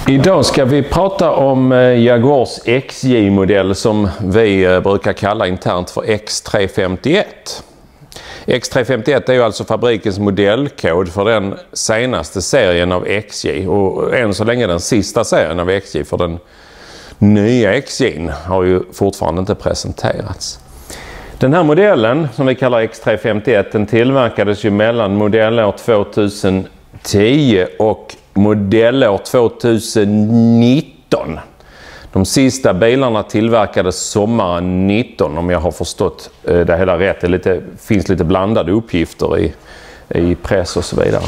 Idag ska vi prata om Jaguars XJ-modell som vi brukar kalla internt för X351. X351 är ju alltså fabrikens modellkod för den senaste serien av XJ och än så länge den sista serien av XJ, för den nya XJ har ju fortfarande inte presenterats. Den här modellen som vi kallar X351 den tillverkades ju mellan modellår 2010 och modellår 2019. De sista bilarna tillverkades sommaren 19 om jag har förstått det hela rätt. Det finns lite blandade uppgifter i press och så vidare.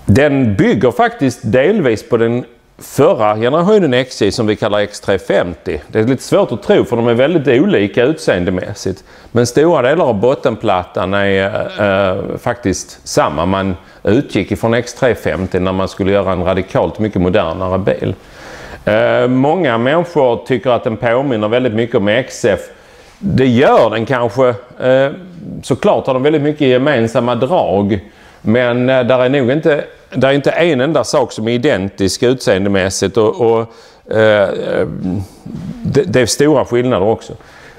Den bygger faktiskt delvis på den förra generationen XJ som vi kallar X350. Det är lite svårt att tro för de är väldigt olika utseendemässigt. Men stora delar av bottenplattan är faktiskt samma. Man utgick ifrån X350 när man skulle göra en radikalt mycket modernare bil. Många människor tycker att den påminner väldigt mycket om XF. Det gör den kanske. Såklart har de väldigt mycket gemensamma drag. Men där är nog inte... Det är inte en enda sak som är identisk utseendemässigt och det är stora skillnader också.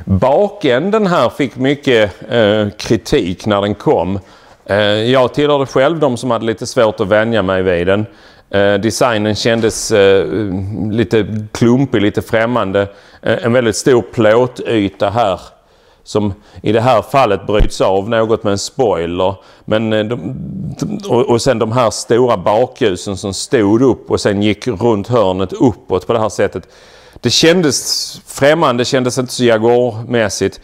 Bakänden här fick mycket kritik när den kom. Jag tillhörde själv de som hade lite svårt att vänja mig vid den. Designen kändes lite klumpig, lite främmande. En väldigt stor plåtyta här som i det här fallet bryts av något med en spoiler. Men och sen de här stora bakljusen som stod upp och sen gick runt hörnet uppåt på det här sättet. Det kändes främmande, det kändes inte så Jaguar-mässigt.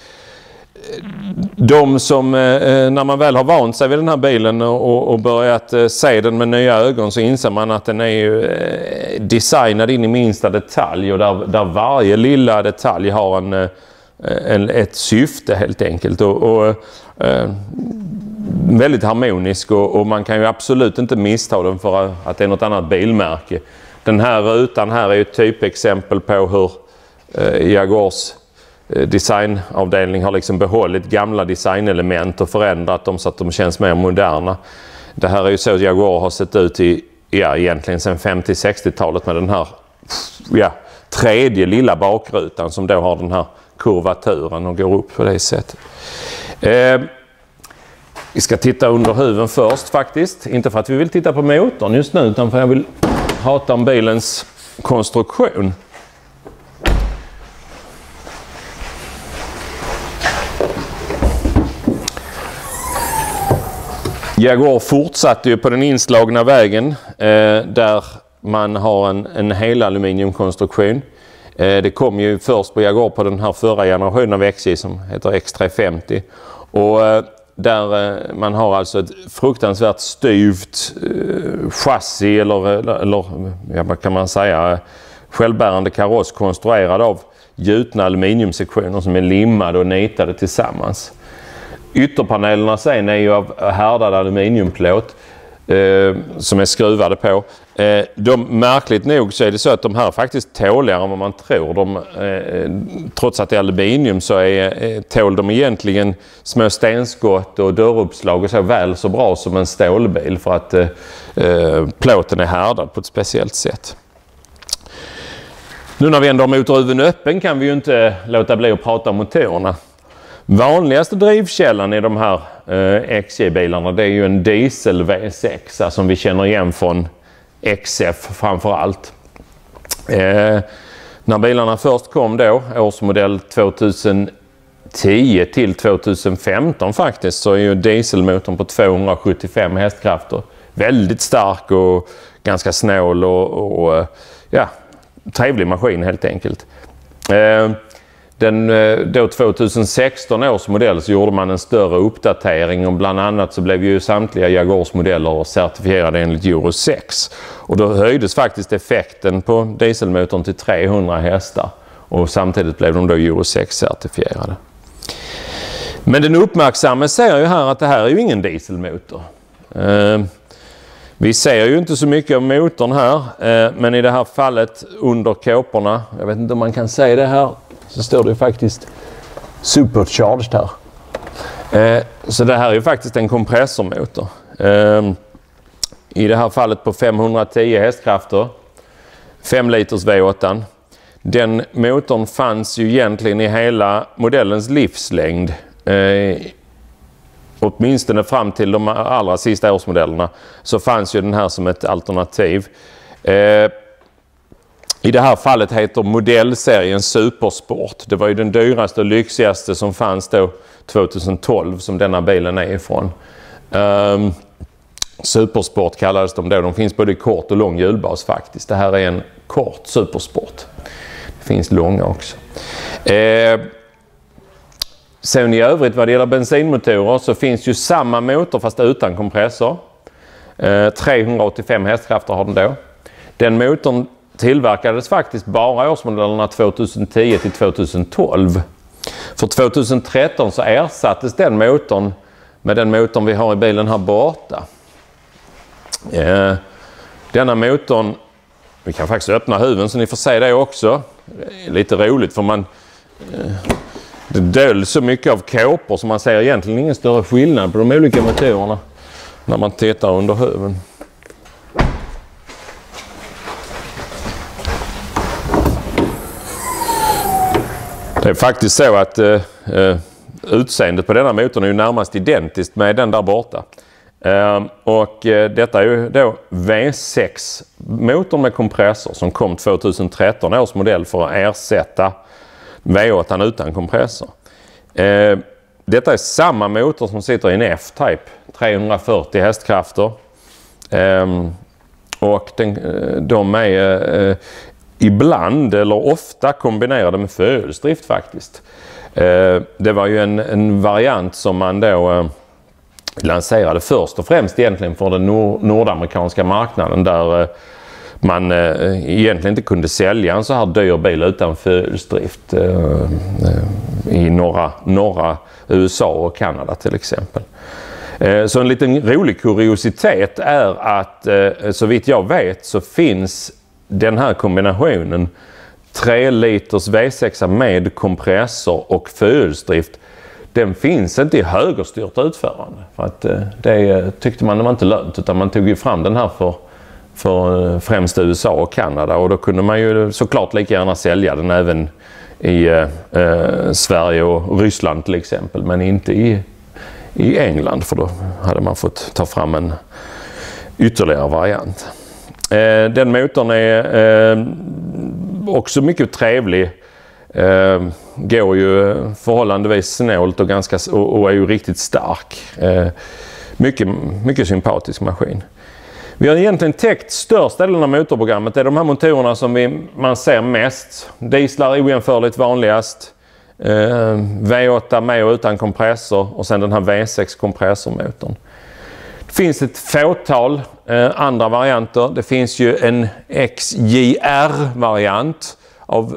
De som, när man väl har vant sig vid den här bilen och börjat se den med nya ögon, så inser man att den är ju designad in i minsta detalj och där varje lilla detalj har ett syfte helt enkelt och väldigt harmonisk och man kan ju absolut inte missta den för att det är något annat bilmärke. Den här rutan här är ju ett typexempel på hur Jaguars designavdelning har liksom behållit gamla designelement och förändrat dem så att de känns mer moderna. Det här är ju så att Jaguar har sett ut egentligen sedan 50-60-talet med den här tredje lilla bakrutan som då har den här kurvaturen och går upp på det sättet. Vi ska titta under huven först faktiskt. Inte för att vi vill titta på motorn just nu utan för att jag vill prata om bilens konstruktion. Jaguar fortsatte ju på den inslagna vägen där man har en hel aluminiumkonstruktion. Det kom ju först på Jaguar på den här förra generationen av XJ som heter X350 och där man har alltså ett fruktansvärt styvt chassi eller vad kan man säga, självbärande kaross konstruerad av gjutna aluminiumsektioner som är limmade och nitade tillsammans. Ytterpanelerna sen är ju av härdad aluminiumplåt som är skruvade på. Märkligt nog så är det så att de här faktiskt tåligare än vad man tror. Trots att det är aluminium så tål de egentligen små stenskott och dörruppslag och så väl så bra som en stålbil för att plåten är härdad på ett speciellt sätt. Nu när vi ändå har motorhuven öppen kan vi ju inte låta bli att prata om motorerna. Vanligaste drivkällan i de här XJ-bilarna det är ju en diesel V6 som vi känner igen från XF framför allt. När bilarna först kom då, årsmodell 2010 till 2015 faktiskt, så är ju dieselmotorn på 275 hästkrafter väldigt stark och ganska snål och trevlig maskin helt enkelt. Då 2016 års modell så gjorde man en större uppdatering och bland annat så blev ju samtliga Jaguars modeller certifierade enligt Euro 6. Och då höjdes faktiskt effekten på dieselmotorn till 300 hästar och samtidigt blev de då Euro 6 certifierade. Men den uppmärksamma ser ju här att det här är ju ingen dieselmotor. Vi ser ju inte så mycket av motorn här, men i det här fallet under kåporna, jag vet inte om man kan säga det här, så står det faktiskt supercharged här. Så det här är ju faktiskt en kompressormotor. I det här fallet på 510 hästkrafter. 5 liters V8. Den motorn fanns ju egentligen i hela modellens livslängd. Åtminstone fram till de allra sista årsmodellerna så fanns ju den här som ett alternativ. I det här fallet heter modellserien Supersport. Det var ju den dyraste och lyxigaste som fanns då 2012 som denna bilen är ifrån. Supersport kallades de då. De finns både kort och lång hjulbas faktiskt. Det här är en kort Supersport. Det finns långa också. Sen i övrigt vad det gäller bensinmotorer så finns ju samma motor fast utan kompressor. 385 hästkrafter har den då. Den motorn tillverkades faktiskt bara årsmodellerna 2010 till 2012. För 2013 så ersattes den motorn med den motorn vi har i bilen här borta. Denna motorn, vi kan faktiskt öppna huven så ni får se det också. Det är lite roligt för det döljs så mycket av kåpor så man ser egentligen ingen större skillnad på de olika motorerna när man tittar under huven. Det är faktiskt så att utseendet på denna motorn är ju närmast identiskt med den där borta. Detta är ju då V6-motorn med kompressor som kom 2013 års modell för att ersätta V8 utan kompressor. Detta är samma motor som sitter i en F-Type, 340 hästkrafter. Och de är ibland eller ofta kombinerade med förhjulsdrift faktiskt. Det var ju en variant som man då lanserade först och främst egentligen för den nordamerikanska marknaden där man egentligen inte kunde sälja en så här dyr bil utan förhjulsdrift i norra USA och Kanada till exempel. Så en liten rolig kuriositet är att så vitt jag vet så finns den här kombinationen 3 liters V6 med kompressor och förhjulsdrift. Den finns inte i högerstyrt utförande för att det tyckte man det var inte lönt utan man tog ju fram den här för främst USA och Kanada och då kunde man ju såklart lika gärna sälja den även i Sverige och Ryssland till exempel men inte i England för då hade man fått ta fram en ytterligare variant. Den motorn är också mycket trevlig. Går ju förhållandevis snålt och är ju riktigt stark. Mycket sympatisk maskin. Vi har egentligen täckt största delen av motorprogrammet. Det är de här motorerna som man ser mest. Dieslar är ojämförligt vanligast. V8 med och utan kompressor och sen den här V6 kompressormotorn. Det finns ett fåtal andra varianter. Det finns ju en XJR-variant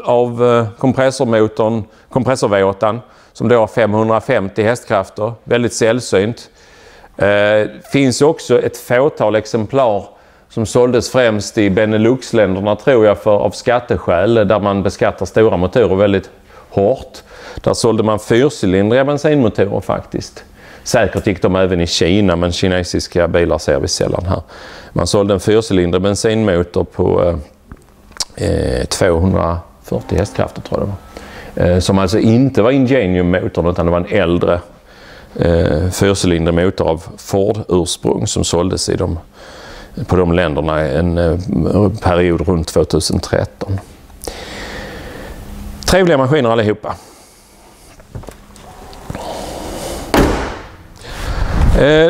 av kompressormotorn, kompressor V8 som då har 550 hästkrafter. Väldigt sällsynt. Finns också ett fåtal exemplar som såldes främst i Benelux-länderna tror jag av skatteskäl där man beskattar stora motorer väldigt hårt. Där sålde man 4-cylindriga bensinmotorer faktiskt. Säkert gick de även i Kina men kinesiska bilar ser vi sällan här. Man sålde en 4-cylindrig bensinmotor på 240 hästkrafter tror jag det var. Som alltså inte var Ingenium-motorn utan det var en äldre 4-cylindrig motor av Ford-ursprung som såldes på de länderna en period runt 2013. Trevliga maskiner allihopa.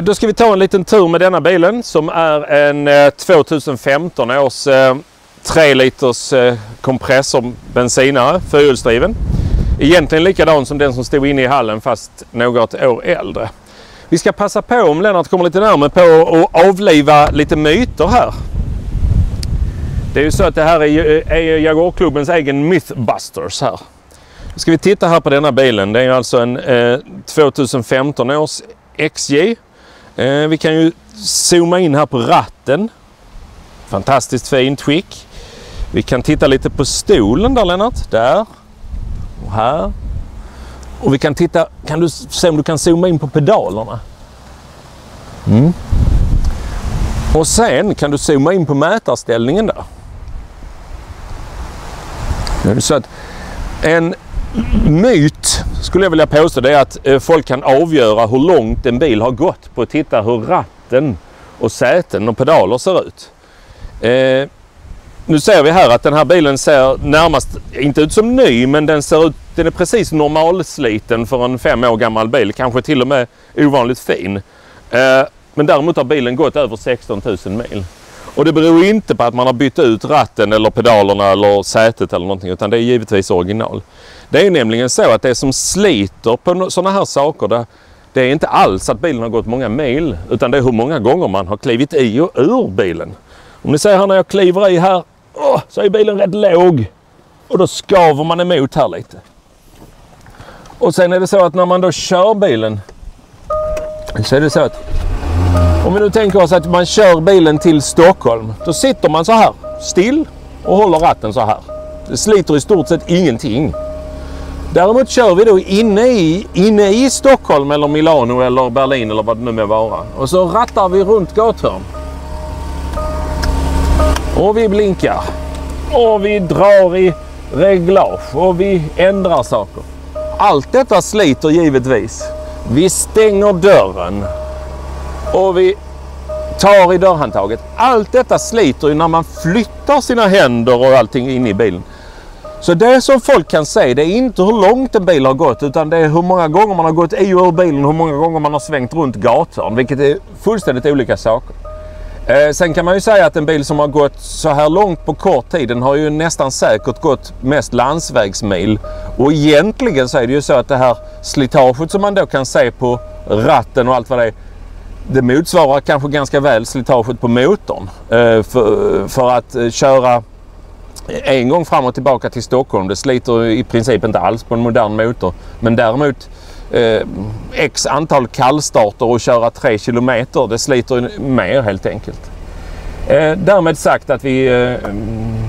Då ska vi ta en liten tur med denna bilen som är en 2015 års 3 liters kompressor bensinare, förhjulsdriven. Egentligen likadan som den som stod inne i hallen fast något år äldre. Vi ska passa på om Lennart kommer lite närmare på att avliva lite myter här. Det är ju så att det här är Jaguar-klubbens egen Mythbusters här. Då ska vi titta här på denna bilen. Det är alltså en 2015 års XJ. Vi kan ju zooma in här på ratten. Fantastiskt fint skick. Vi kan titta lite på stolen där Lennart. Där. Och här. Och vi kan titta, kan du se om du kan zooma in på pedalerna? Och sen kan du zooma in på mätarställningen där. Det är så att en myt skulle jag vilja påstå, det är att folk kan avgöra hur långt en bil har gått på att titta hur ratten och säten och pedaler ser ut. Nu ser vi här att den här bilen ser närmast inte ut som ny, men den är precis normalsliten för en 5 år gammal bil, kanske till och med ovanligt fin. Men däremot har bilen gått över 16 000 mil. Och det beror inte på att man har bytt ut ratten eller pedalerna eller sätet eller någonting, utan det är givetvis original. Det är nämligen så att det som sliter på sådana här saker, det är inte alls att bilen har gått många mil, utan det är hur många gånger man har klivit i och ur bilen. Om ni ser här när jag kliver i här, så är bilen rätt låg och då skaver man emot här lite. Och sen är det så att när man då kör bilen, så är det så att om vi nu tänker oss att man kör bilen till Stockholm, då sitter man så här still och håller ratten så här. Det sliter i stort sett ingenting. Däremot kör vi då inne i Stockholm eller Milano eller Berlin eller vad det nu må vara. Och så rattar vi runt gathörn. Och vi blinkar. Och vi drar i reglage och vi ändrar saker. Allt detta sliter givetvis. Vi stänger dörren. Och vi tar i dörrhandtaget. Allt detta sliter ju när man flyttar sina händer och allting in i bilen. Så det som folk kan se, det är inte hur långt en bil har gått, utan det är hur många gånger man har gått i och ur bilen, hur många gånger man har svängt runt gatan, vilket är fullständigt olika saker. Sen kan man ju säga att en bil som har gått så här långt på kort tid, den har ju nästan säkert gått mest landsvägsmil. Och egentligen så är det ju så att det här slitaget som man då kan se på ratten och allt vad det är, det motsvarar kanske ganska väl slitaget på motorn. För att köra en gång fram och tillbaka till Stockholm, det sliter i princip inte alls på en modern motor. Men däremot x antal kallstarter och köra 3 kilometer, det sliter mer helt enkelt. Därmed sagt att vi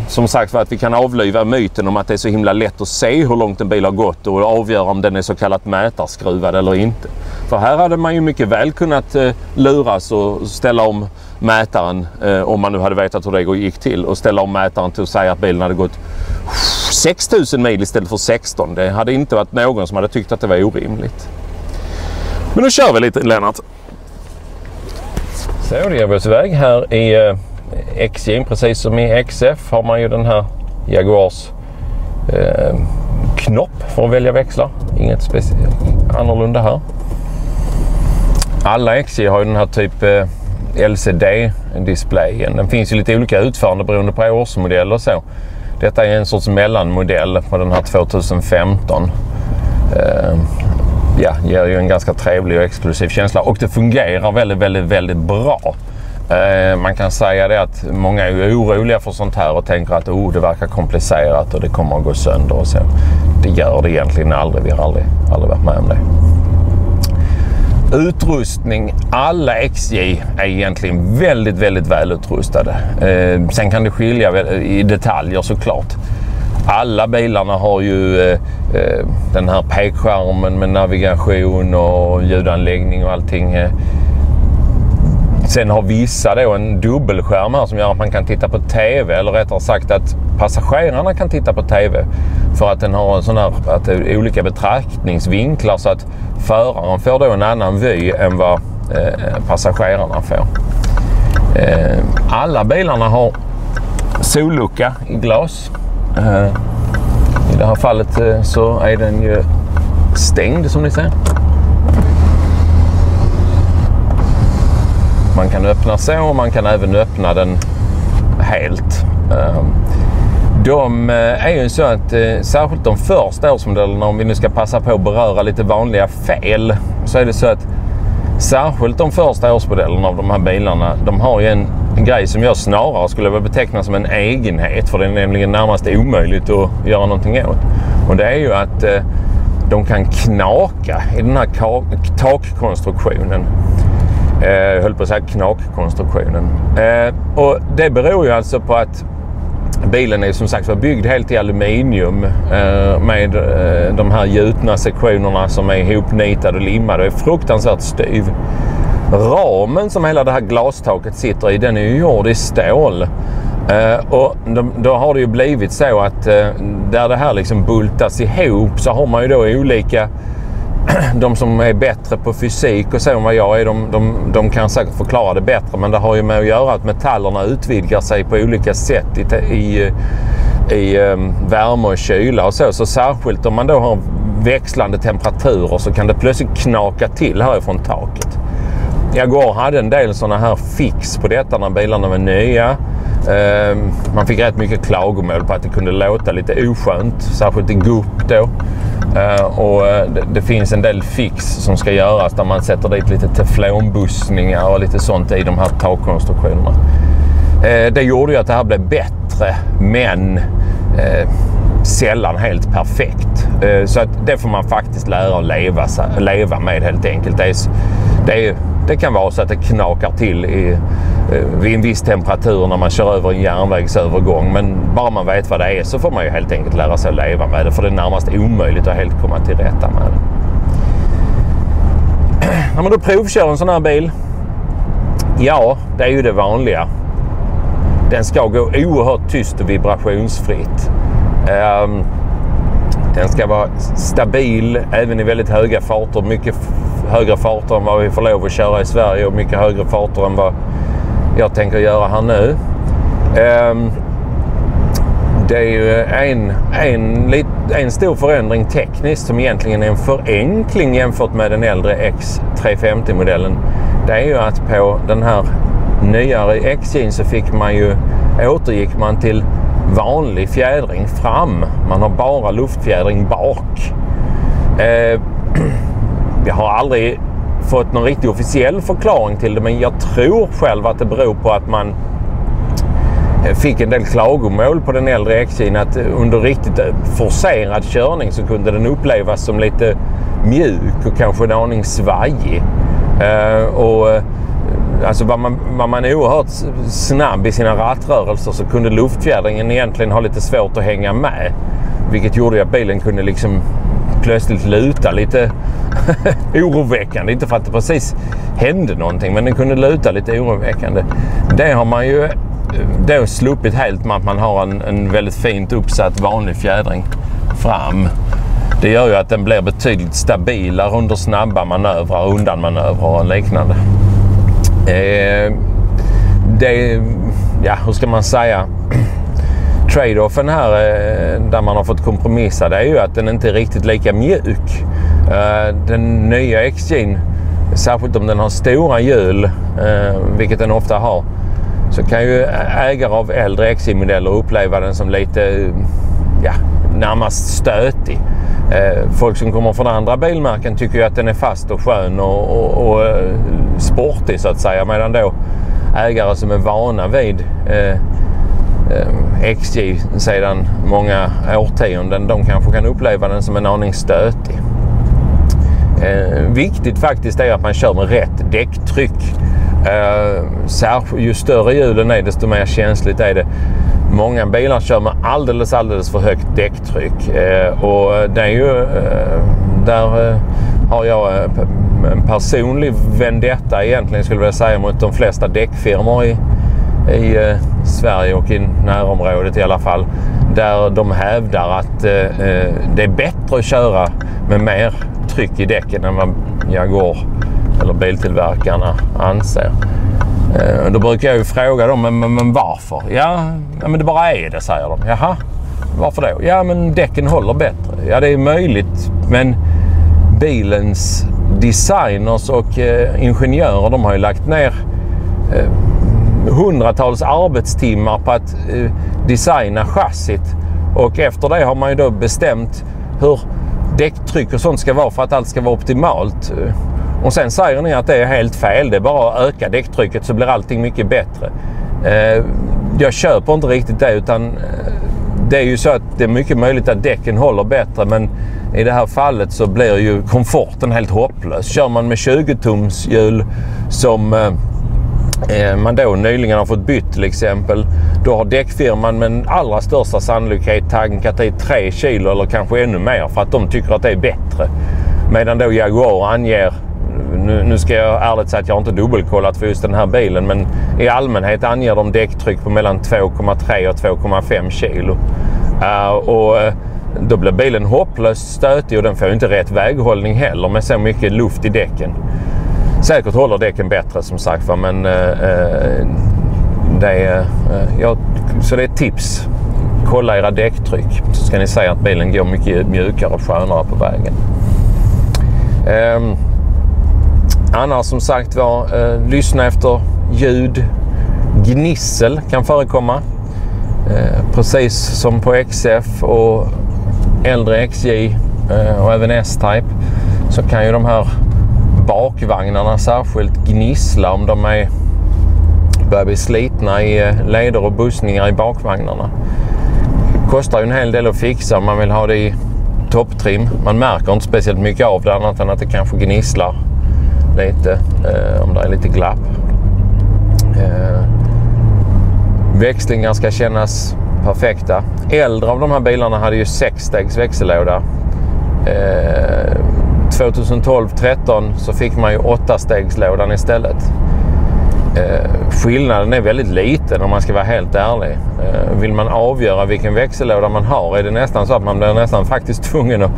som sagt att vi kan avliva myten om att det är så himla lätt att se hur långt en bil har gått och avgöra om den är så kallat mätarskruvad eller inte. För här hade man ju mycket väl kunnat luras och ställa om mätaren, om man nu hade vetat hur det gick till, och ställa om mätaren till att säga att bilen hade gått 6000 mil istället för 16. Det hade inte varit någon som hade tyckt att det var orimligt. Men nu kör vi lite, Lennart. Så det ger vi oss iväg här i XJ, precis som i XF har man ju den här Jaguars knopp för att välja växlar. Inget speciellt annorlunda här. Alla XJ har ju den här typ LCD-displayen. Den finns ju lite olika utförande beroende på årsmodell och så. Detta är en sorts mellanmodell på den här 2015. Ja, ger ju en ganska trevlig och exklusiv känsla. Och det fungerar väldigt bra. Man kan säga det att många är oroliga för sånt här och tänker att det verkar komplicerat och det kommer att gå sönder och så. Det gör det egentligen aldrig. Vi har aldrig varit med om det. Utrustning. Alla XJ är egentligen väldigt väl utrustade. Sen kan det skilja i detaljer såklart. Alla bilarna har ju den här pekskärmen med navigation och ljudanläggning och allting. Sen har vissa då en dubbelskärm här som gör att man kan titta på TV, eller rättare sagt att passagerarna kan titta på TV, för att den har en sån här, att det är olika betraktningsvinklar så att föraren får då en annan vy än vad passagerarna får. Alla bilarna har sollucka i glas. I det här fallet så är den ju stängd som ni ser. Man kan öppna så och man kan även öppna den helt. De är ju så att särskilt de första årsmodellerna, om vi nu ska passa på att beröra lite vanliga fel, så är det så att särskilt de första årsmodellerna av de här bilarna, de har ju en grej som jag snarare skulle vilja beteckna som en egenhet, för det är nämligen närmast omöjligt att göra någonting åt. Och det är ju att de kan knaka i den här takkonstruktionen. Jag höll på att säga knakkonstruktionen. Och det beror ju alltså på att bilen är som sagt var byggd helt i aluminium med de här gjutna sektionerna som är ihopnitade och limmade. Det är fruktansvärt styv. ramen som hela det här glastaket sitter i, den är ju gjord i stål. Och då har det ju blivit så att där det här liksom bultas ihop så har man ju då olika, de som är bättre på fysik och så än vad jag är, de kan säkert förklara det bättre, men det har ju med att göra att metallerna utvidgar sig på olika sätt i värme och kyla och så särskilt om man då har växlande temperaturer så kan det plötsligt knaka till härifrån taket. Jaguar hade en del sådana här fix på detta när bilarna var nya. Man fick rätt mycket klagomål på att det kunde låta lite oskönt, särskilt i gupp då. Och det finns en del fix som ska göras där man sätter dit lite teflonbussningar och lite sånt i de här takkonstruktionerna. Det gjorde ju att det här blev bättre, men sällan helt perfekt. Så att det får man faktiskt lära att leva med helt enkelt. Det kan vara så att det knakar till vid en viss temperatur när man kör över en järnvägsövergång. Men bara man vet vad det är så får man ju helt enkelt lära sig att leva med det. För det är närmast omöjligt att helt komma till rätta med det. När man då provkör en sån här bil, ja, det är ju det vanliga. Den ska gå oerhört tyst och vibrationsfritt. Den ska vara stabil även i väldigt höga farter. Mycket högre farter än vad vi får lov att köra i Sverige och mycket högre farter än vad jag tänker göra här nu. Det är ju en stor förändring tekniskt som egentligen är en förenkling jämfört med den äldre X350-modellen. Det är ju att på den här nyare XJ så återgick man till vanlig fjädring fram. Man har bara luftfjädring bak. Jag har aldrig fått någon riktigt officiell förklaring till det, men jag tror själv att det beror på att man fick en del klagomål på den äldre XJ att under riktigt forcerad körning så kunde den upplevas som lite mjuk och kanske en aning svajig. Alltså var man oerhört snabb i sina rattrörelser så kunde luftfjädringen egentligen ha lite svårt att hänga med. Vilket gjorde att bilen kunde liksom plötsligt luta lite oroväckande. Inte för att det precis hände någonting, men den kunde luta lite oroväckande. Det har man ju då sluppit helt med att man har en väldigt fint uppsatt vanlig fjädring fram. Det gör ju att den blir betydligt stabilare under snabba manövrar, undanmanövrar och liknande. Hur ska man säga? Trade-offen här där man har fått kompromissa, det är ju att den inte är riktigt lika mjuk. Den nya XJ, särskilt om den har stora hjul, vilket den ofta har, så kan ju ägare av äldre XJ-modeller uppleva den som lite närmast stötig. Folk som kommer från andra bilmärken tycker ju att den är fast och skön och sportig så att säga, medan då ägare som är vana vid XJ sedan många årtionden, de kanske kan uppleva den som en aning stötig. Viktigt faktiskt är att man kör med rätt däcktryck. Ju större hjulen är, desto mer känsligt är det. Många bilar kör med alldeles för högt däcktryck. Och det är ju där har jag en personlig vendetta egentligen, skulle jag säga, mot de flesta däckfirmor i Sverige och i närområdet i alla fall, där de hävdar att det är bättre att köra med mer tryck i däcken än vad Jaguar eller biltillverkarna anser. Då brukar jag ju fråga dem, men varför? Ja, men det bara är det, säger de. Jaha, varför då? Ja, men däcken håller bättre. Ja, det är möjligt, men bilens designers och ingenjörer, de har ju lagt ner hundratals arbetstimmar på att designa chassit, och efter det har man ju då bestämt hur däcktryck och sånt ska vara för att allt ska vara optimalt. Och sen säger ni att det är helt fel, det är bara att öka däcktrycket så blir allting mycket bättre. Jag köper inte riktigt det, utan det är ju så att det är mycket möjligt att däcken håller bättre, men i det här fallet så blir ju komforten helt hopplös. Kör man med 20-tums hjul som man då nyligen har fått bytt till exempel, då har däckfirman med den allra största sannolikhet tankat i 3 kilo eller kanske ännu mer för att de tycker att det är bättre. Medan då Jaguar anger nu ska jag ärligt säga att jag inte dubbelkollat för just den här bilen, men i allmänhet anger de däcktryck på mellan 2,3 och 2,5 kilo. Och då blir bilen hopplöst stötig och den får inte rätt väghållning heller med så mycket luft i däcken. Säkert håller däcken bättre som sagt, men så det är ett tips. Kolla era däcktryck så ska ni säga att bilen går mycket mjukare och skönare på vägen. Annars som sagt lyssna efter ljud. Gnissel kan förekomma. Precis som på XF och äldre XJ och även S-Type så kan ju de här bakvagnarna särskilt gnissla om de börjar bli slitna i leder och bussningar i bakvagnarna. Kostar ju en hel del att fixa om man vill ha det i topptrim. Man märker inte speciellt mycket av det annat än att det kanske gnisslar lite om det är lite glapp. Växlingar ska kännas perfekta. Äldre av de här bilarna hade ju 6-stegs växellåda. 2012-13 så fick man ju 8-stegslådan istället. Skillnaden är väldigt liten om man ska vara helt ärlig. Vill man avgöra vilken växellåda man har är det nästan så att man blir nästan faktiskt tvungen att...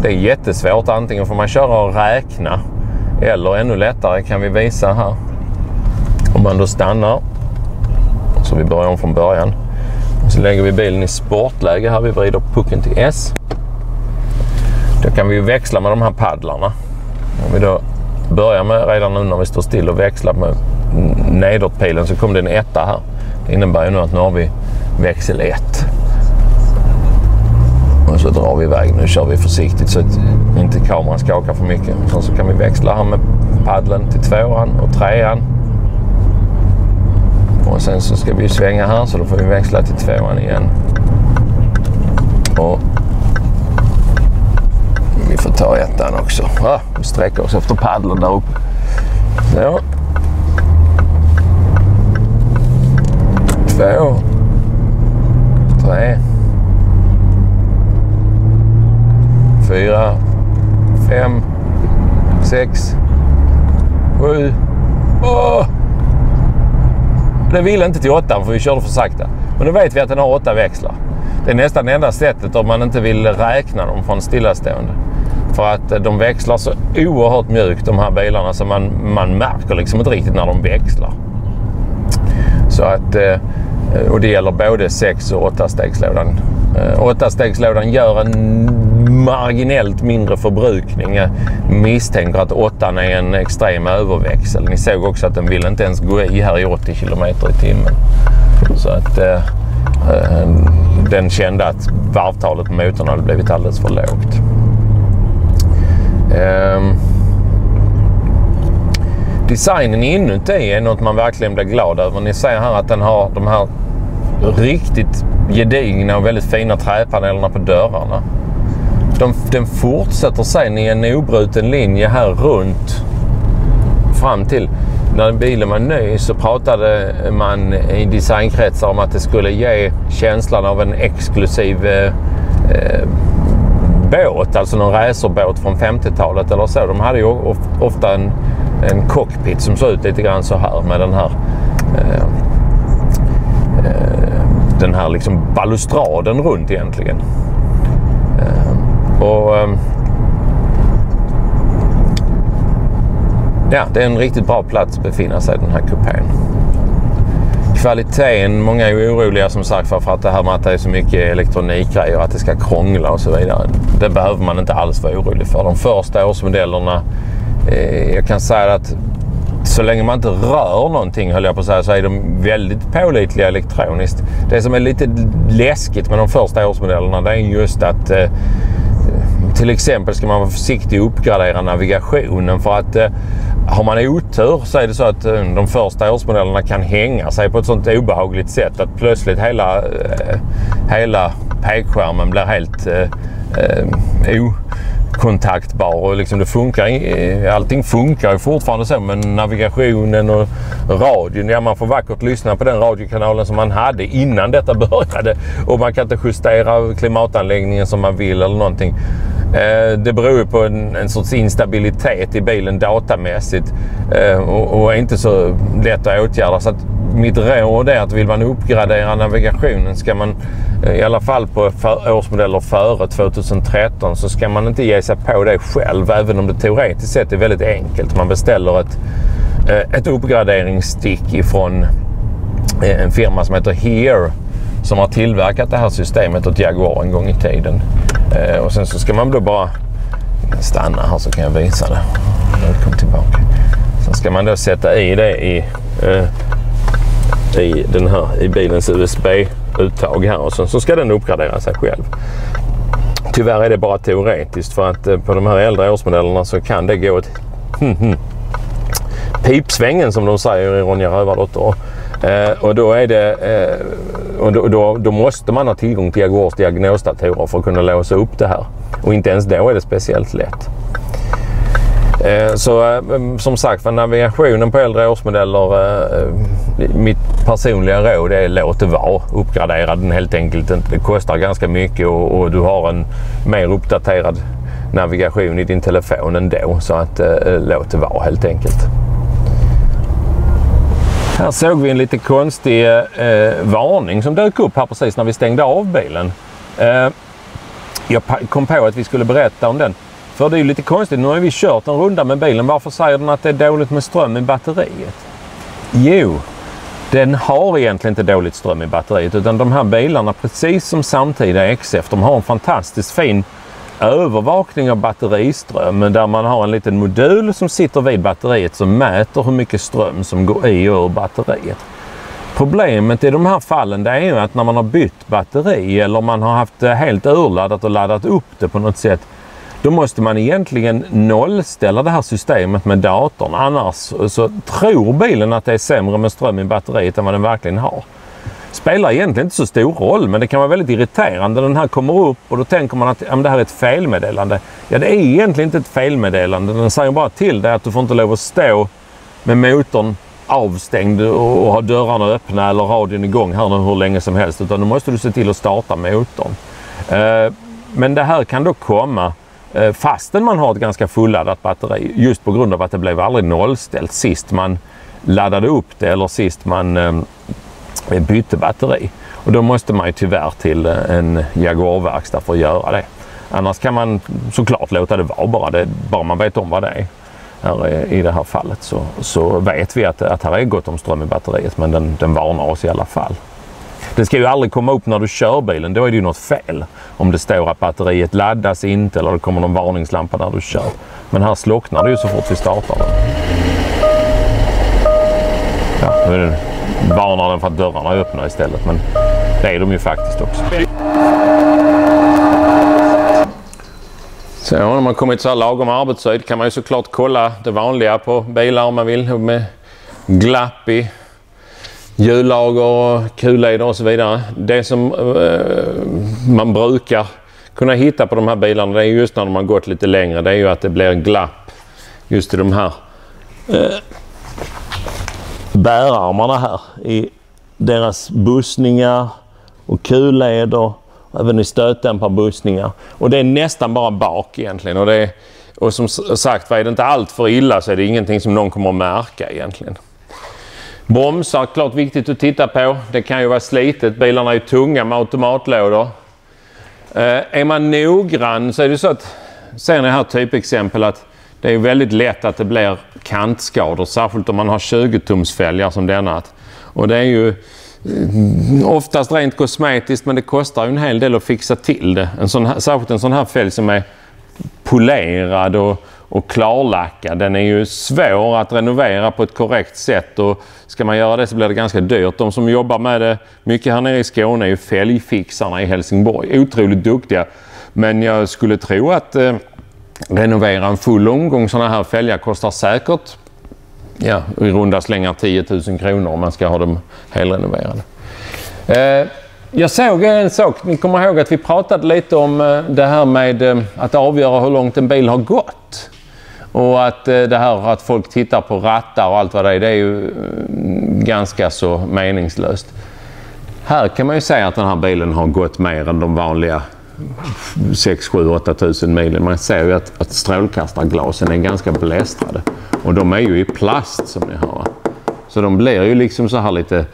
Det är jättesvårt, antingen får man köra och räkna eller ännu lättare kan vi visa här. Om man då stannar så vi börjar om från början. Och så lägger vi bilen i sportläge här, vi vrider pucken till S. Då kan vi ju växla med de här paddlarna. Om vi då börjar med redan nu när vi står still och växlar med nedåtpilen så kommer det en etta här. Det innebär ju nu att nu har vi växel 1. Och så drar vi iväg. Nu kör vi försiktigt så att inte kameran skakar för mycket. Så kan vi växla här med paddeln till 2an och 3an. Och sen så ska vi svänga här så då får vi växla till 2an igen. Och vi får ta ettan också. Vi sträcker oss efter paddeln där uppe. Så. 2, 3, 4, 5, 6, 7. Det vill inte till 8 för vi körde för sakta. Men då vet vi att den har 8 växlar. Det är nästan det enda sättet om man inte vill räkna dem från stillastående. För att de växlar så oerhört mjukt de här bilarna så man märker liksom inte riktigt när de växlar. Så att, och det gäller både 6 och 8-stegslådan. 8-stegslådan gör en marginellt mindre förbrukning. Jag misstänker att 8 är en extrem överväxel. Ni såg också att den vill inte ens gå i här i 80 km i timmen. Så att den kände att varvtalet på motorn hade blivit alldeles för lågt. Designen inuti är något man verkligen blir glad över. Ni ser här att den har de här riktigt gedigna och väldigt fina träpanelerna på dörrarna. Den fortsätter sen i en obruten linje här runt fram till när bilen var ny så pratade man i designkretsar om att det skulle ge känslan av en exklusiv båt, alltså någon racerbåt från 50-talet eller så. De hade ju ofta en cockpit som såg ut lite grann så här med den här liksom balustraden runt egentligen. Ja, det är en riktigt bra plats att befinna sig i den här kupén. Kvaliteten, många är ju oroliga som sagt för att det här med att det är så mycket elektronikgrejer och att det ska krångla och så vidare. Det behöver man inte alls vara orolig för. De första årsmodellerna, jag kan säga att så länge man inte rör någonting höll jag på att säga, så är de väldigt pålitliga elektroniskt. Det som är lite läskigt med de första årsmodellerna det är just att till exempel ska man vara försiktig och uppgradera navigationen för att har man otur så är det så att de första årsmodellerna kan hänga sig på ett sånt obehagligt sätt att plötsligt hela pekskärmen blir helt okontaktbar och liksom det funkar, allting funkar ju fortfarande så, men navigationen och radion, ja man får vackert lyssna på den radiokanalen som man hade innan detta började och man kan inte justera klimatanläggningen som man vill eller någonting. Det beror ju på en sorts instabilitet i bilen datamässigt och är inte så lätt att åtgärda. Så att mitt råd är att vill man uppgradera navigationen, ska man i alla fall på årsmodeller före 2013, så ska man inte ge sig på det själv, även om det teoretiskt sett är väldigt enkelt. Man beställer ett uppgraderingsstick ifrån en firma som heter Here, som har tillverkat det här systemet åt Jaguar en gång i tiden. Och sen så ska man då bara stanna här så kan jag visa det. Kom tillbaka. Sen ska man då sätta i det i bilens USB-uttag här, och sen så ska den uppgradera sig själv. Tyvärr är det bara teoretiskt, för att på de här äldre årsmodellerna så kan det gå ett pipsvängen, som de säger i Ronja Rövardotter. Och då är det då måste man ha tillgång till Jaguars diagnosdatorer för att kunna låsa upp det här. Och inte ens då är det speciellt lätt. Så som sagt, för navigationen på äldre årsmodeller, mitt personliga råd är låt det vara. Uppgradera den helt enkelt inte. Det kostar ganska mycket och du har en mer uppdaterad navigation i din telefon ändå. Så att låt det vara helt enkelt. Här såg vi en lite konstig varning som dök upp här precis när vi stängde av bilen. Jag kom på att vi skulle berätta om den. För det är ju lite konstigt, nu har vi kört en runda med bilen. Varför säger den att det är dåligt med ström i batteriet? Jo, den har egentligen inte dåligt ström i batteriet, utan de här bilarna, precis som samtida XF, de har en fantastiskt fin övervakning av batteriström, där man har en liten modul som sitter vid batteriet som mäter hur mycket ström som går i och ur batteriet. Problemet i de här fallen, det är ju att när man har bytt batteri eller man har haft det helt urladdat och laddat upp det på något sätt, då måste man egentligen nollställa det här systemet med datorn. Annars så tror bilen att det är sämre med ström i batteriet än vad den verkligen har. Spelar egentligen inte så stor roll, men det kan vara väldigt irriterande. Den här kommer upp och då tänker man att det här är ett felmeddelande. Ja, det är egentligen inte ett felmeddelande. Den säger bara till dig att du får inte lov att stå med motorn avstängd och ha dörrarna öppna eller radion igång här nu hur länge som helst, utan då måste du se till att starta motorn. Men det här kan då komma fastän man har ett ganska fulladdat batteri, just på grund av att det blev aldrig nollställt sist man laddade upp det eller sist man bytte batteri. Och då måste man ju tyvärr till en Jaguar-verkstad för att göra det. Annars kan man såklart låta det vara, bara man vet om vad det är. I det här fallet så vet vi att här är gott om ström i batteriet, men den varnar oss i alla fall. Det ska ju aldrig komma upp när du kör bilen, då är det ju något fel. Om det står att batteriet laddas inte eller det kommer någon varningslampa när du kör. Men här slocknar det ju så fort vi startar den. Ja, nu varnar den för att dörrarna är öppna istället, men det är de ju faktiskt också. Så när man kommit så här lagom arbetshöjd kan man ju såklart kolla det vanliga på bilar om man vill, med glapp i hjullager och kulleder och så vidare. Det som man brukar kunna hitta på de här bilarna, det är just när de har gått lite längre, det är ju att det blir glapp just i de här bärarmarna här i deras bussningar och kulleder, även i stötdämparbussningar. Och det är nästan bara bak egentligen. Och som sagt, är det inte allt för illa så är det ingenting som någon kommer att märka egentligen. Bromsar, klart viktigt att titta på. Det kan ju vara slitet. Bilarna är ju tunga med automatlådor. Är man noggrann så är det så att, ser ni här typexempel, att det är väldigt lätt att det blir kantskador. Särskilt om man har 20-tumsfälgar som denna. Och det är ju oftast rent kosmetiskt, men det kostar ju en hel del att fixa till det. Särskilt en sån här fälg som är polerad och klarlackad. Den är ju svår att renovera på ett korrekt sätt, och ska man göra det så blir det ganska dyrt. De som jobbar med det mycket här nere i Skåne är ju fälgfixarna i Helsingborg. Otroligt duktiga. Men jag skulle tro att renovera en full omgång sådana här fälgar kostar säkert i runda slängar 10 000 kronor om man ska ha dem helrenoverade. Jag såg en sak, ni kommer ihåg att vi pratade lite om det här med att avgöra hur långt en bil har gått. Och att det här att folk tittar på rattar och allt vad det är ju ganska så meningslöst. Här kan man ju säga att den här bilen har gått mer än de vanliga 6, 7, 8 tusen milen. Man ser ju att strålkastarglasen är ganska blästrade. Och de är ju i plast som ni hör. Så de blir ju liksom så här lite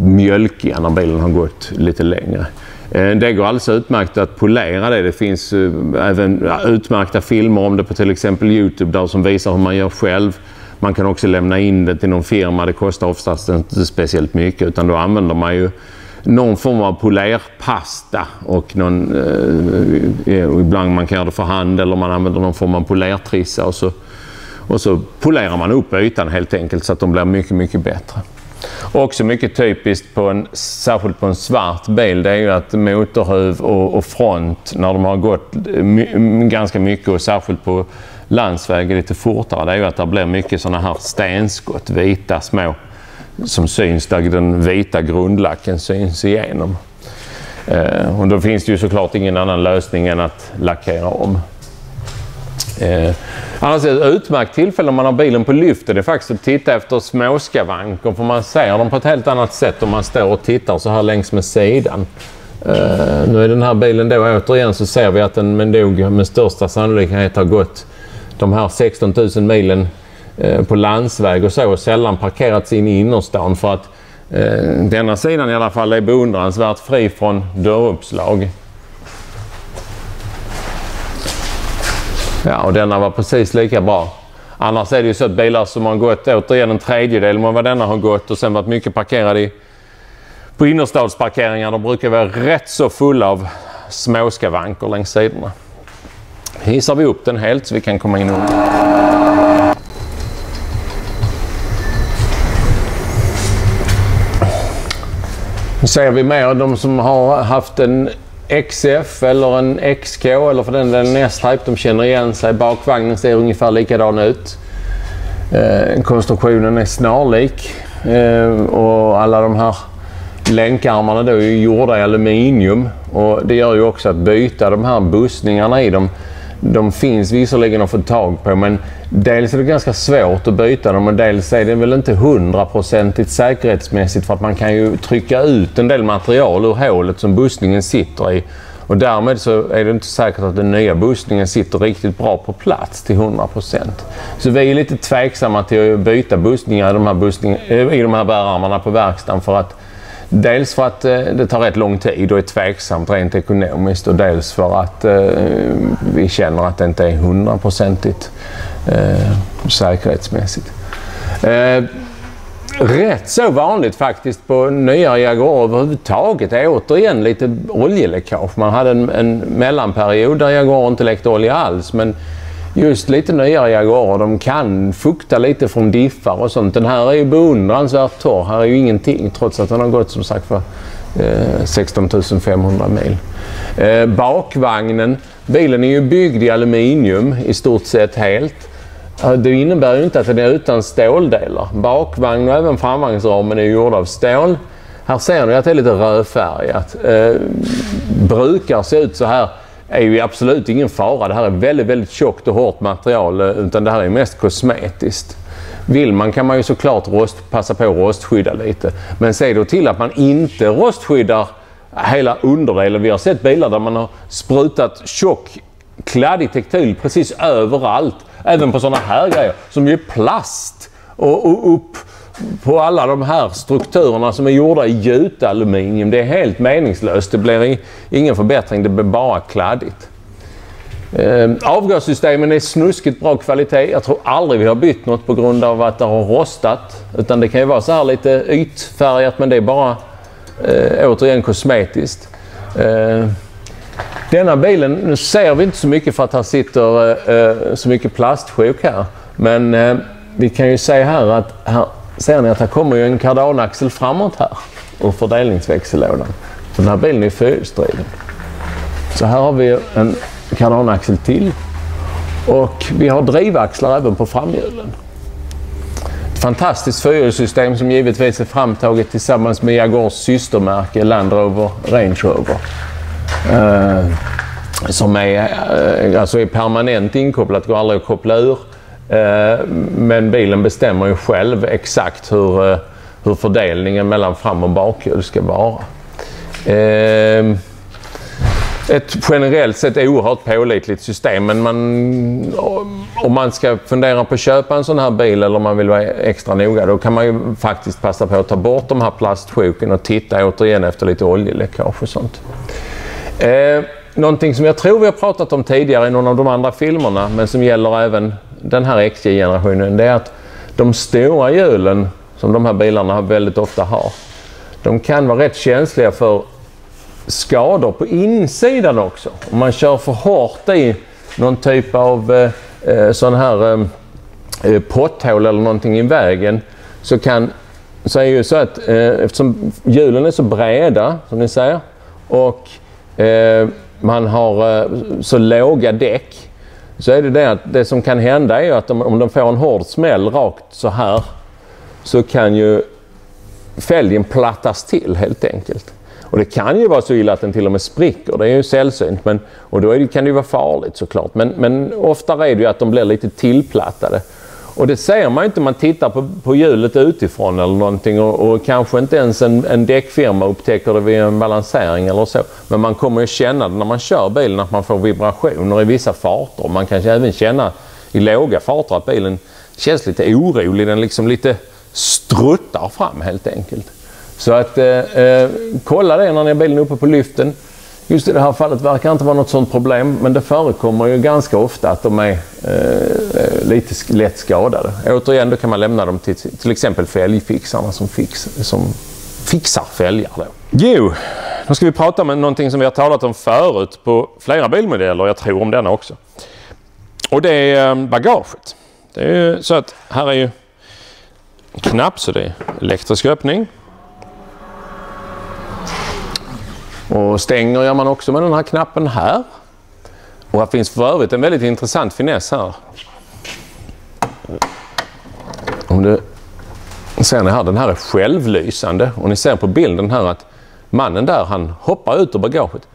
mjölkiga när bilen har gått lite längre. Det går alltså utmärkt att polera det. Det finns även utmärkta filmer om det på till exempel YouTube där som visar hur man gör själv. Man kan också lämna in det till någon firma. Det kostar oftast inte speciellt mycket, utan då använder man ju någon form av polerpasta och ibland man kan göra det för hand eller man använder någon form av polertrissa och så polerar man upp ytan helt enkelt så att de blir mycket, mycket bättre. Också mycket typiskt särskilt på en svart bil, det är ju att motorhuv och front när de har gått ganska mycket och särskilt på landsväg lite fortare, det är ju att det blir mycket sådana här stenskott, vita små som syns där den vita grundlacken syns igenom. Och då finns det ju såklart ingen annan lösning än att lackera om. Annars är ett utmärkt tillfälle om man har bilen på lyftet det är faktiskt att titta efter småskavanker, för man ser dem på ett helt annat sätt om man står och tittar så här längs med sidan. Nu är den här bilen då återigen så ser vi att den med största sannolikhet har gått de här 16 000 milen på landsväg och så, och sällan parkerats in i innerstan, för att denna sidan i alla fall är beundransvärt fri från dörruppslag. Ja, och denna var precis lika bra. Annars är det ju så att bilar som har gått återigen en tredjedel av vad denna har gått och sen varit mycket parkerade på innerstadsparkeringar, de brukar vara rätt så fulla av småskavanker längs sidorna. Hissar vi upp den helt så vi kan komma in under. Nu ser vi mer de som har haft en XF eller en XK eller för den S-Type, de känner igen sig. Bakvagnen ser ungefär likadan ut. Konstruktionen är snarlik och alla de här länkarmarna då är gjorda i aluminium, och det gör ju också att byta de här bussningarna i dem. De finns visserligen att få tag på, men dels är det ganska svårt att byta dem och dels är det väl inte 100% säkerhetsmässigt, för att man kan ju trycka ut en del material ur hålet som bussningen sitter i, och därmed så är det inte säkert att den nya bussningen sitter riktigt bra på plats till 100%. Så vi är lite tveksamma till att byta bussningar i de här bärarmarna på verkstaden, för att dels för att det tar rätt lång tid och är tveksamt rent ekonomiskt, och dels för att vi känner att det inte är 100% säkerhetsmässigt. Rätt så vanligt faktiskt på nya Jaguar överhuvudtaget är återigen lite oljeläckage. Man hade en mellanperiod där Jaguar inte läckte olja alls, men just lite nyare Jaguar, de kan fukta lite från diffar och sånt. Den här är ju beundransvärt torr. Här är ju ingenting, trots att den har gått som sagt för 16 500 mil. Bakvagnen, bilen är ju byggd i aluminium i stort sett helt. Det innebär ju inte att den är utan ståldelar. Bakvagn och även framvagnsramen är gjorda av stål. Här ser ni att det är lite rödfärgat. Brukar se ut så här är ju absolut ingen fara. Det här är väldigt, väldigt tjockt och hårt material, utan det här är mest kosmetiskt. Vill man kan man ju såklart passa på att rostskydda lite. Men se då till att man inte rostskyddar hela underdelen. Vi har sett bilar där man har sprutat tjock, kladdig textil precis överallt. Även på sådana här grejer som är plast och upp på alla de här strukturerna som är gjorda i gjutaluminium. Det är helt meningslöst. Det blir ingen förbättring, det blir bara kladdigt. Avgassystemen är snuskigt bra kvalitet. Jag tror aldrig vi har bytt något på grund av att det har rostat. Utan det kan ju vara så här lite ytfärgat, men det är bara återigen kosmetiskt. Denna bilen, nu ser vi inte så mycket för att här sitter så mycket plastsjok här. Men vi kan ju se här att här ser ni att här kommer ju en kardanaxel framåt här och fördelningsväxellådan. Så den här bilen är fyrhjulsdriven. Så här har vi en kardanaxel till, och vi har drivaxlar även på framhjulen. Ett fantastiskt fyrhjulssystem som givetvis är framtaget tillsammans med Jaguars systermärke Land Rover Range Rover. Som är permanent inkopplat, går aldrig att koppla ur. Men bilen bestämmer ju själv exakt hur fördelningen mellan fram- och bakhjul ska vara. ett generellt sett oerhört pålitligt system, men om man ska fundera på att köpa en sån här bil eller om man vill vara extra noga, då kan man ju faktiskt passa på att ta bort de här plastsjoken och titta återigen efter lite oljeläckage och sånt. Någonting som jag tror vi har pratat om tidigare i någon av de andra filmerna, men som gäller även den här XJ-generationen, det är att de stora hjulen som de här bilarna väldigt ofta har, de kan vara rätt känsliga för skador på insidan också. Om man kör för hårt i någon typ av sån här potthål eller någonting i vägen, så är ju så att eftersom hjulen är så breda som ni säger och man har så låga däck, så är det att det som kan hända är ju att om de får en hård smäll rakt så här, så kan ju fälgen plattas till helt enkelt. Och det kan ju vara så illa att den till och med spricker, det är ju sällsynt, och då kan det ju vara farligt såklart. Men ofta är det ju att de blir lite tillplattade. Och det ser man inte om man tittar på hjulet utifrån eller någonting, och kanske inte ens en däckfirma upptäcker det vid en balansering eller så. Men man kommer ju känna det när man kör bilen, att man får vibrationer i vissa farter. Och man kan även känna i låga farter att bilen känns lite orolig, den liksom lite struttar fram helt enkelt. Så att kolla det när ni har bilen uppe på lyften. Just i det här fallet verkar inte vara något sådant problem, men det förekommer ju ganska ofta att de är lite lätt skadade. Återigen, då kan man lämna dem till exempel fälgfixarna som fixar fälgar då. Jo, nu ska vi prata om någonting som vi har talat om förut på flera bilmodeller, jag tror om denna också. Och det är bagaget. Det är ju så att här är ju knapp, så det är elektrisk öppning. Och stänger gör man också med den här knappen här. Och här finns för övrigt en väldigt intressant finess här. Om du ser ni här, den här är självlysande. Och ni ser på bilden här att mannen där, han hoppar ut ur bagaget.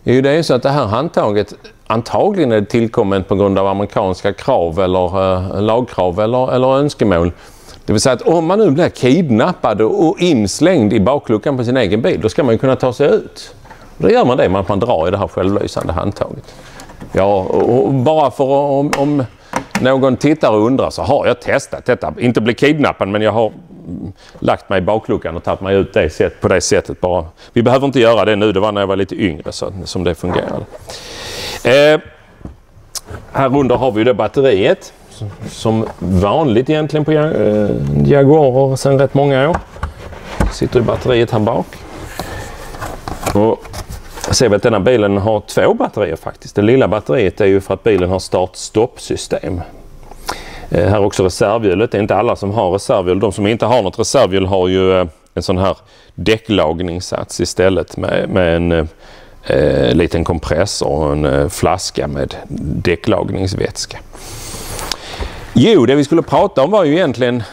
Det är ju så att det här handtaget antagligen är tillkommet på grund av amerikanska krav eller lagkrav eller önskemål. Det vill säga att om man nu blir kidnappad och inslängd i bakluckan på sin egen bil, då ska man ju kunna ta sig ut. Då gör man det med att man drar i det här självlysande handtaget. Ja, och bara för om någon tittar och undrar, så har jag testat detta. Inte bli kidnappad, men jag har lagt mig i bakluckan och tagit mig ut på det sättet bara. Vi behöver inte göra det nu, det var när jag var lite yngre som det fungerade. Här under har vi det batteriet. Som vanligt egentligen på Jaguarer sedan rätt många år. Sitter i batteriet här bak. Och jag ser väl att denna bilen har 2 batterier faktiskt. Det lilla batteriet är ju för att bilen har start-stopp-system. Här är också reservhjulet. Det är inte alla som har reservhjul. De som inte har något reservhjul har ju en sån här däcklagningssats istället med en liten kompressor och en flaska med däcklagningsvätska. Jo, det vi skulle prata om var ju egentligen,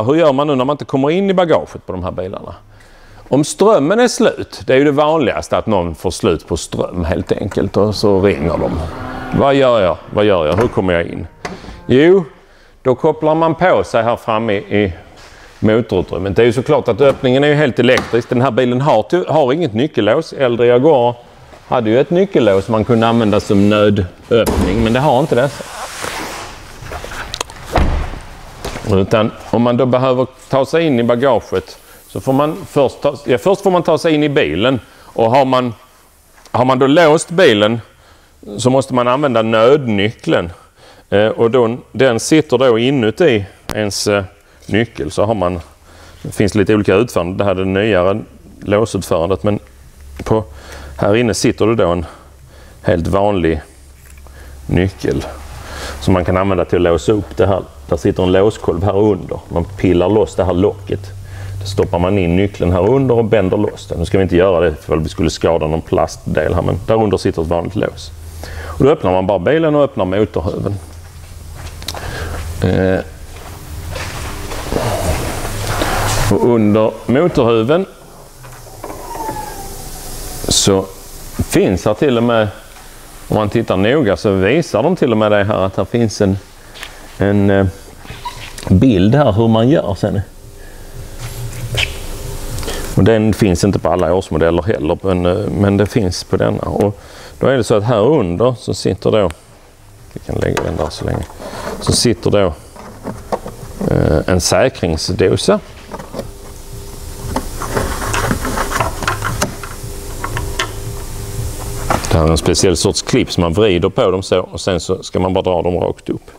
hur gör man nu när man inte kommer in i bagaget på de här bilarna? Om strömmen är slut, det är ju det vanligaste att någon får slut på ström helt enkelt, och så ringer de. Vad gör jag? Hur kommer jag in? Jo, då kopplar man på sig här framme i motorutrymmet. Det är ju såklart att öppningen är ju helt elektrisk. Den här bilen har inget nyckellås. Äldre Jaguar hade ju ett nyckellås man kunde använda som nödöppning, men det har inte dessa. Utan om man då behöver ta sig in i bagaget, så får man först får man ta sig in i bilen, och har man då låst bilen, så måste man använda nödnyckeln, och den sitter då inuti ens nyckel. Så det finns lite olika utförande. Det här är det nyare låsutförandet, men här inne sitter det då en helt vanlig nyckel som man kan använda till att låsa upp det här. Där sitter en låskolv här under. Man pillar loss det här locket. Då stoppar man in nyckeln här under och bänder loss den. Nu ska vi inte göra det för att vi skulle skada någon plastdel här, men där under sitter ett vanligt lås. Och då öppnar man bara bilen och öppnar motorhuven. Och under motorhuven så finns här till och med, om man tittar noga så visar de till och med det här, att här finns en bild här hur man gör sen. Och den finns inte på alla årsmodeller heller, men det finns på denna. Och Då är det så att här under så sitter då, vi kan lägga den där så länge, så sitter då en säkringsdosa. Det här är en speciell sorts klipp som man vrider på dem så och sen så ska man bara dra dem rakt upp.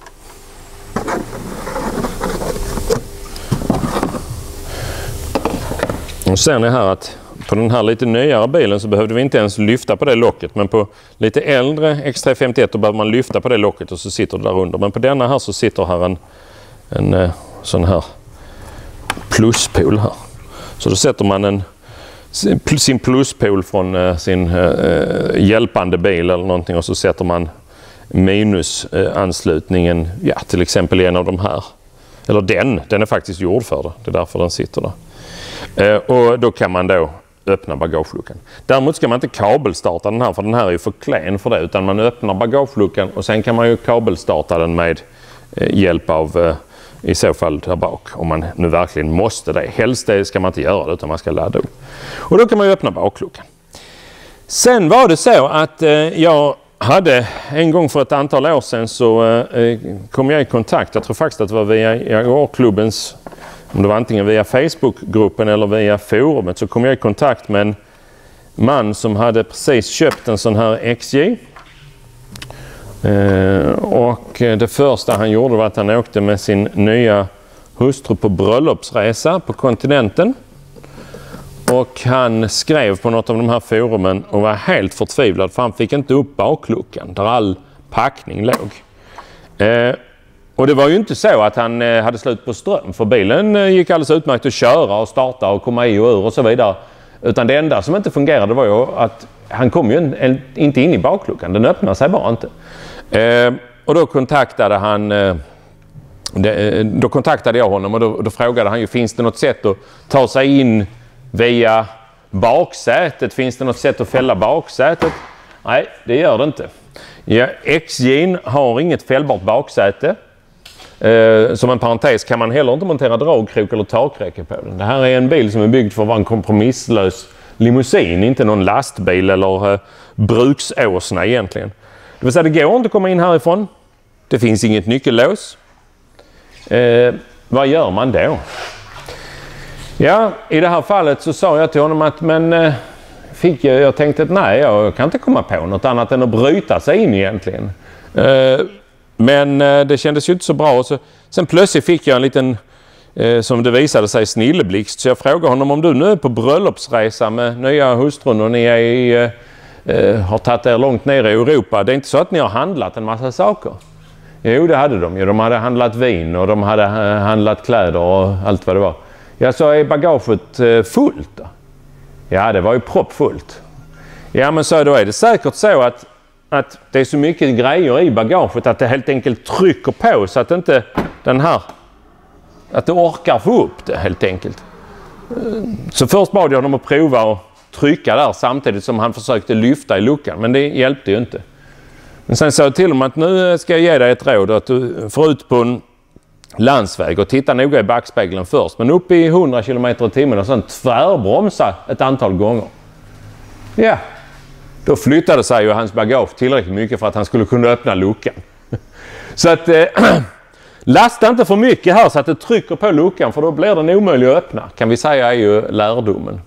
Och sen är här att på den här lite nyare bilen så behövde vi inte ens lyfta på det locket, men på lite äldre X351 då behöver man lyfta på det locket och så sitter det där under. Men på denna här så sitter här en sån här pluspol här. Så då sätter man sin pluspol från sin hjälpande bil eller någonting och så sätter man minusanslutningen, ja, till exempel i en av de här. Eller den är faktiskt gjord för det. Det är därför den sitter där. Och då kan man då öppna bagageluckan. Däremot ska man inte kabelstarta den här, för den här är ju för klen för det, utan man öppnar bagageluckan och sen kan man ju kabelstarta den med hjälp av i så fall där bak, om man nu verkligen måste det. Helst det ska man inte göra det, utan man ska ladda upp. Och då kan man ju öppna bakluckan. Sen var det så att jag hade en gång för ett antal år sedan så kom jag i kontakt, jag tror faktiskt att det var via Jaguarklubbens, om det var antingen via Facebookgruppen eller via forumet, så kom jag i kontakt med en man som hade precis köpt en sån här XJ. Och det första han gjorde var att han åkte med sin nya hustru på bröllopsresa på kontinenten. Och han skrev på något av de här forumen och var helt förtvivlad för han fick inte upp bakluckan där all packning låg. Och det var ju inte så att han hade slut på ström, för bilen gick alldeles utmärkt att köra och starta och komma i och ur och så vidare. Utan det enda som inte fungerade var ju att han kom ju inte in i bakluckan, den öppnade sig bara inte. Och då kontaktade jag honom och då frågade han ju, finns det något sätt att ta sig in via baksätet? Finns det något sätt att fälla baksätet? Nej, det gör det inte. Ja, XJ har inget fällbart baksäte. Som en parentes kan man heller inte montera dragkrok eller takräcke på den. Det här är en bil som är byggd för att vara en kompromisslös limousin, inte någon lastbil eller bruksåsna egentligen. Det vill säga, det går inte att komma in härifrån. Det finns inget nyckellås. Vad gör man då? Ja, i det här fallet så sa jag till honom att jag tänkte att nej, jag kan inte komma på något annat än att bryta sig in egentligen. Men det kändes ju inte så bra. Och sen plötsligt fick jag en liten, som det visade sig, snilleblixt. Så jag frågade honom, om du nu är på bröllopsresa med nya hustrun och ni har tagit er långt ner i Europa. Det är inte så att ni har handlat en massa saker? Jo, det hade de ju. De hade handlat vin och de hade handlat kläder och allt vad det var. Jag sa, är bagaget fullt då? Ja, det var ju proppfullt. Ja, men så då är det säkert så att det är så mycket grejer i bagaget att det helt enkelt trycker på så att inte att det orkar få upp det helt enkelt. Så först bad jag honom att prova att trycka där samtidigt som han försökte lyfta i luckan, men det hjälpte ju inte. Men sen sa jag till honom att nu ska jag ge dig ett råd att du får ut på en landsväg och titta noga i backspegeln först, men upp i 100 km/h och sen tvärbromsa ett antal gånger. Ja, då flyttade sig ju hans bagage tillräckligt mycket för att han skulle kunna öppna luckan. Så att lasta inte för mycket här så att det trycker på luckan, för då blir den omöjlig att öppna, kan vi säga, är ju lärdomen.